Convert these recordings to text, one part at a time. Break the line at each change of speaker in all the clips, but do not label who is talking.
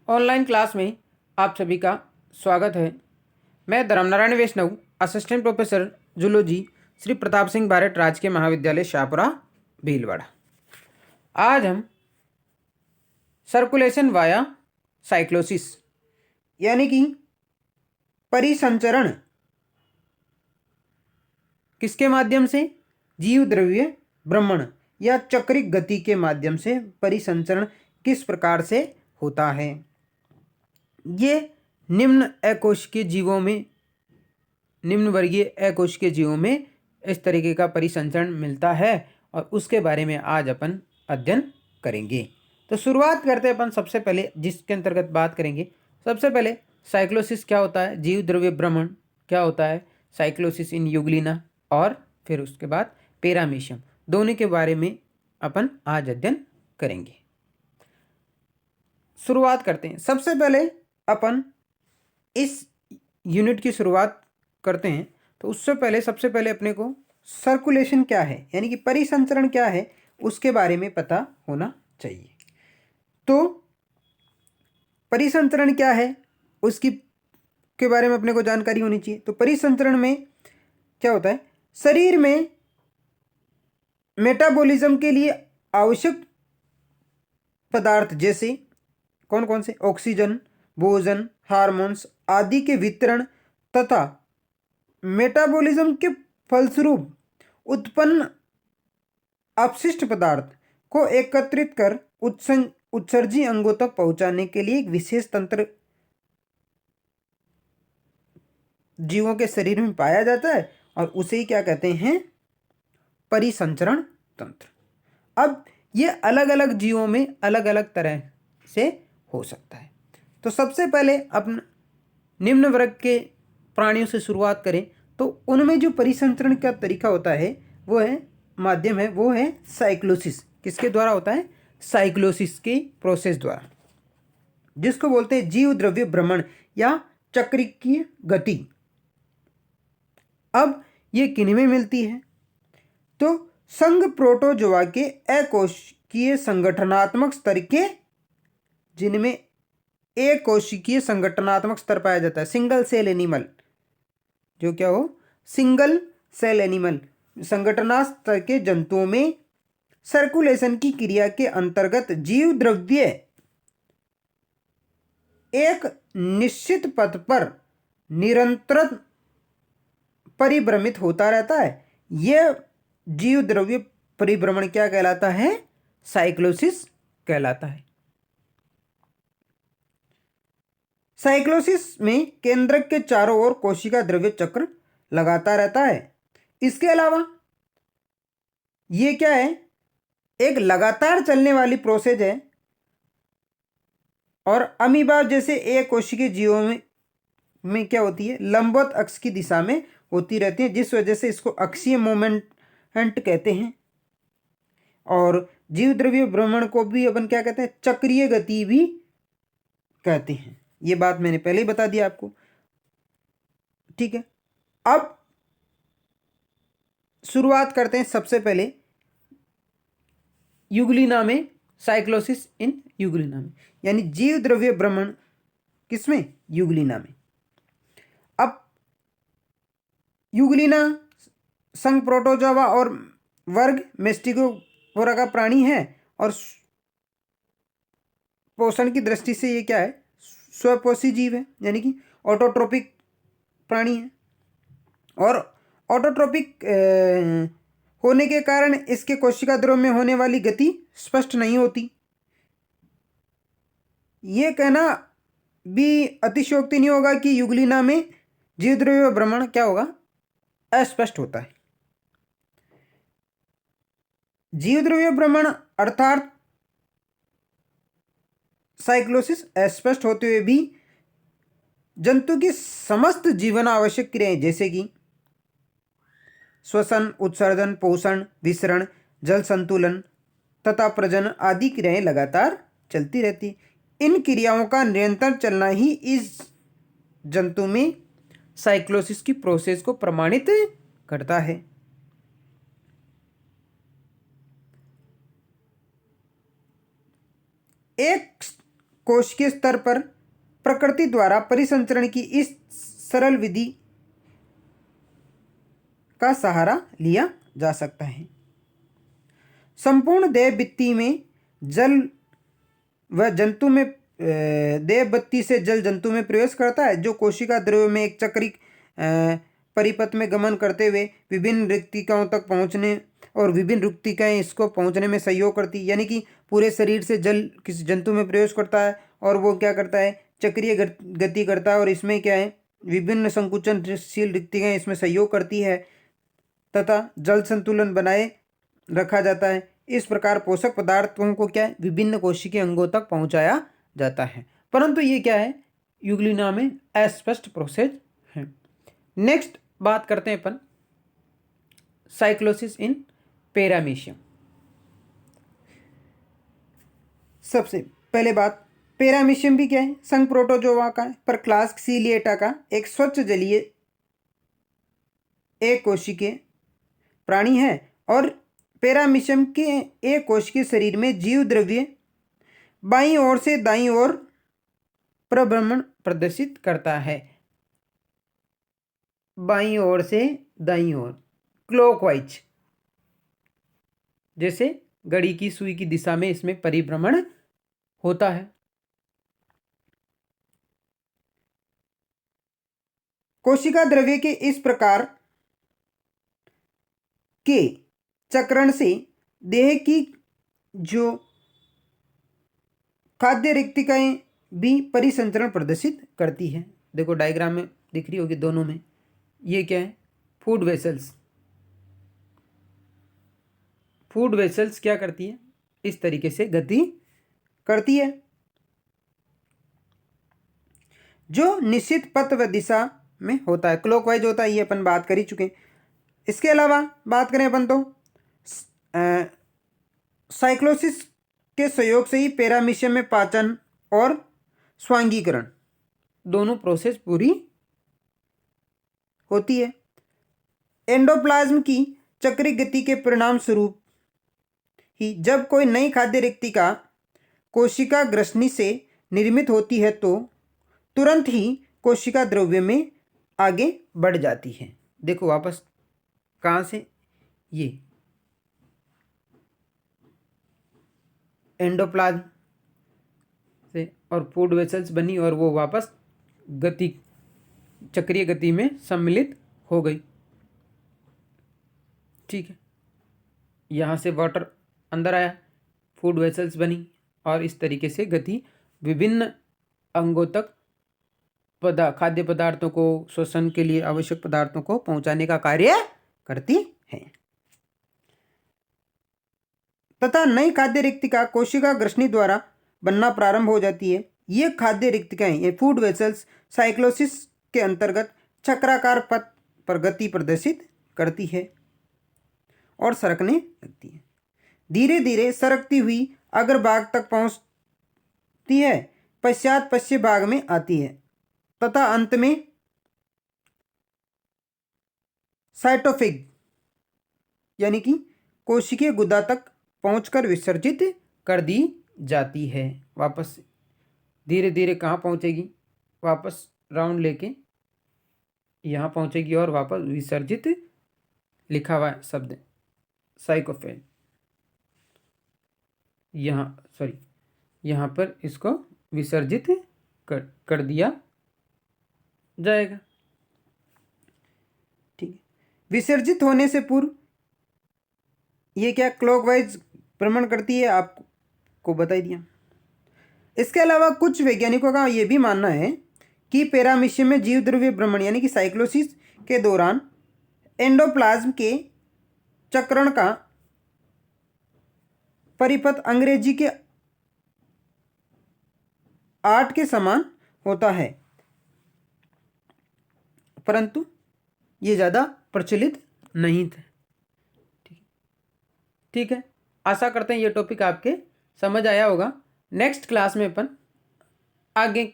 Online class में आप सभी का स्वागत है। मैं Dharmnarayan Vaishnav, assistant professor zoology, Shri Pratap Singh Bharat राजकीय महाविद्यालय शाहपुरा भीलवाड़ा। आज हम सर्कुलेशन वाया साइक्लोसिस यानी कि परिसंचरण किसके माध्यम से, जीव द्रव्य भ्रमण या चक्रिक गति के माध्यम से परिसंचरण किस प्रकार से होता है। ये निम्न अकोशिकीय जीवों में, निम्न वर्गीय अकोशिकीय जीवों में इस तरीके का परिसंचरण मिलता है और उसके बारे में आज अपन अध्ययन करेंगे। तो शुरुआत करते हैं अपन सबसे पहले जिसके अंतर्गत बात करेंगे। सबसे पहले साइक्लोसिस क्या होता है, जीव द्रव्य भ्रमण क्या होता है, साइक्लोसिस इन यूग्लिना, और फिर उसके बाद पैरामीशियम, दोनों के बारे में अपन आज अध्ययन करेंगे। शुरुआत करते हैं। सबसे पहले अपन इस यूनिट की शुरुआत करते हैं तो उससे पहले सबसे पहले अपने को सर्कुलेशन क्या है यानी कि परिसंचरण क्या है उसके बारे में पता होना चाहिए। तो परिसंचरण क्या है उसकी के बारे में अपने को जानकारी होनी चाहिए। तो परिसंचरण में क्या होता है, शरीर में मेटाबॉलिज्म के लिए आवश्यक पदार्थ जैसे कौन कौन से, ऑक्सीजन, भोजन, हार्मोन्स आदि के वितरण तथा मेटाबॉलिज्म के फलस्वरूप उत्पन्न अपशिष्ट पदार्थ को एकत्रित कर उत्सर्जी अंगों तक पहुंचाने के लिए एक विशेष तंत्र जीवों के शरीर में पाया जाता है और उसे ही क्या कहते हैं, परिसंचरण तंत्र। अब ये अलग अलग जीवों में अलग अलग तरह से हो सकता है। तो सबसे पहले अपन निम्न वर्ग के प्राणियों से शुरुआत करें तो उनमें जो परिसंचरण का तरीका होता है वो है, माध्यम है, वो है साइक्लोसिस। किसके द्वारा होता है, साइक्लोसिस की प्रोसेस द्वारा, जिसको बोलते हैं जीव द्रव्य भ्रमण या चक्रिकीय गति। अब ये किनमें मिलती है, तो संघ प्रोटोजोआ के अकोशिकीय संगठनात्मक स्तर के, जिनमें एक कोशिकीय संगठनात्मक स्तर पाया जाता है, सिंगल सेल एनिमल, जो क्या हो, सिंगल सेल एनिमल, संगठना स्तर के जंतुओं में सर्कुलेशन की क्रिया के अंतर्गत जीव द्रव्य एक निश्चित पथ पर निरंतर परिभ्रमित होता रहता है। यह जीव द्रव्य परिभ्रमण क्या कहलाता है, साइक्लोसिस कहलाता है। साइक्लोसिस में केंद्रक के चारों ओर कोशिका द्रव्य चक्र लगाता रहता है। इसके अलावा ये क्या है, एक लगातार चलने वाली प्रोसेस है और अमीबा जैसे एक कोशिकीय जीवों में क्या होती है, लंबवत अक्ष की दिशा में होती रहती है, जिस वजह से इसको अक्षीय मोमेंट कहते हैं। और जीव द्रव्य भ्रमण को भी अपन क्या कहते हैं, चक्रीय गति भी कहते हैं। ये बात मैंने पहले ही बता दिया आपको, ठीक है। अब शुरुआत करते हैं सबसे पहले यूग्लिना में, साइक्लोसिस इन यूग्लिना में, यानी जीव द्रव्य भ्रमण किसमें, यूग्लिना में। अब यूग्लिना संघ प्रोटोजोआ और वर्ग मेस्टिकोफोरा का प्राणी है और पोषण की दृष्टि से ये क्या है, स्वपोषी जीव है, यानी कि ऑटोट्रोपिक प्राणी है। और ऑटोट्रोपिक होने के कारण इसके कोशिका द्रव्य में होने वाली गति स्पष्ट नहीं होती। ये कहना भी अतिशयोक्ति नहीं होगा कि यूग्लिना में जीव द्रव्य भ्रमण क्या होगा, अस्पष्ट होता है। जीव द्रव्य भ्रमण अर्थात साइक्लोसिस अस्पष्ट होते हुए भी जंतु की समस्त जीवन आवश्यक क्रियाएं जैसे कि श्वसन, उत्सर्जन, पोषण, विसरण, जल संतुलन तथा प्रजनन आदि क्रियाएं लगातार चलती रहती। इन क्रियाओं का निरंतर चलना ही इस जंतु में साइक्लोसिस की प्रोसेस को प्रमाणित करता है। एक कोशिकीय स्तर पर प्रकृति द्वारा परिसंचरण की इस सरल विधि का सहारा लिया जा सकता है। संपूर्ण देह भित्ति में जल व जंतु में देह भित्ति से जल जंतु में प्रवेश करता है, जो कोशिका द्रव्य में एक चक्रिक परिपथ में गमन करते हुए विभिन्न रिक्तिकाओं तक पहुंचने और विभिन्न रिक्तिकाएं इसको पहुंचने में सहयोग करती, यानी कि पूरे शरीर से जल किसी जंतु में प्रवेश करता है और वो क्या करता है, चक्रीय गति करता है और इसमें क्या है, विभिन्न संकुचनशील रिक्तिकाएं इसमें सहयोग करती है तथा जल संतुलन बनाए रखा जाता है। इस प्रकार पोषक पदार्थों को क्या है, विभिन्न कोशिकीय अंगों तक पहुंचाया जाता है, परंतु ये क्या है, यूग्लिना में अस्पष्ट प्रोसेस है। नेक्स्ट बात करते हैं अपन साइक्लोसिस इन पैरामीशियम। सबसे पहले बात, पैरामीशियम भी क्या है, संघ प्रोटोजोआ का है, पर क्लास सीलिएटा का एक स्वच्छ जलीय एक कोशिकीय प्राणी है और पैरामीशियम के एक कोशिकीय शरीर में जीव द्रव्य बाईं ओर से दाईं ओर प्रभ्रमण प्रदर्शित करता है। बाईं ओर से दाईं ओर क्लॉकवाइज, जैसे घड़ी की सुई की दिशा में इसमें परिभ्रमण होता है। कोशिका द्रव्य के इस प्रकार के चक्रण से देह की जो खाद्य रिक्तिकाएं भी परिसंचरण प्रदर्शित करती है। देखो डायग्राम में दिख रही होगी दोनों में, ये क्या है, फूड वेसल्स। फूड वेसल्स क्या करती है, इस तरीके से गति करती है, जो निश्चित पथ व दिशा में होता है, क्लॉकवाइज होता है, ये अपन बात कर ही चुके हैं। इसके अलावा बात करें अपन तो साइक्लोसिस के सहयोग से ही पैरामीशियम में पाचन और स्वांगीकरण दोनों प्रोसेस पूरी होती है। एंडोप्लाज्म की चक्रिक गति के परिणाम स्वरूप ही जब कोई नई खाद्य रिक्तिका कोशिका ग्रसनी से निर्मित होती है तो तुरंत ही कोशिका द्रव्य में आगे बढ़ जाती है। देखो वापस कहाँ से, ये एंडोप्लाज्म से और फूड वेसल्स बनी और वो वापस गति चक्रीय गति में सम्मिलित हो गई। ठीक है, यहाँ से वाटर अंदर आया, फूड वेसल्स बनी और इस तरीके से गति विभिन्न अंगों तक खाद्य पदार्थों को श्वसन के लिए आवश्यक पदार्थों को पहुंचाने का कार्य करती है तथा नई खाद्य रिक्तिका कोशिका ग्रसनी द्वारा बनना प्रारंभ हो जाती है। ये खाद्य रिक्तिकाएं, ये फूड वेसल्स साइक्लोसिस के अंतर्गत चक्राकार पथ पर गति प्रदर्शित करती है और सरकने लगती है। धीरे धीरे सरकती हुई अग्रभाग तक पहुंचती है, पश्चात पश्चिम भाग में आती है तथा अंत में साइटोफेग यानी कि कोशिकीय गुदा तक पहुंचकर विसर्जित कर दी जाती है। वापस धीरे धीरे कहाँ पहुंचेगी, वापस राउंड लेके यहाँ पहुंचेगी और वापस विसर्जित लिखा हुआ शब्द साइकोफेग, यहाँ पर इसको विसर्जित कर दिया जाएगा। ठीक है, विसर्जित होने से पूर्व ये क्या क्लॉकवाइज भ्रमण करती है, आपको बता दिया। इसके अलावा कुछ वैज्ञानिकों का यह भी मानना है कि पैरामीशियम में जीव द्रव्य भ्रमण यानी कि साइक्लोसिस के दौरान एंडोप्लाज्म के चक्रण का परिपथ अंग्रेजी के 8 के समान होता है, परंतु ये ज़्यादा प्रचलित नहीं थे। ठीक है, आशा करते हैं ये टॉपिक आपके समझ आया होगा। नेक्स्ट क्लास में अपन आगे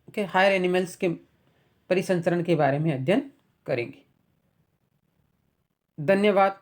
के हायर एनिमल्स के परिसंचरण के बारे में अध्ययन करेंगे। धन्यवाद।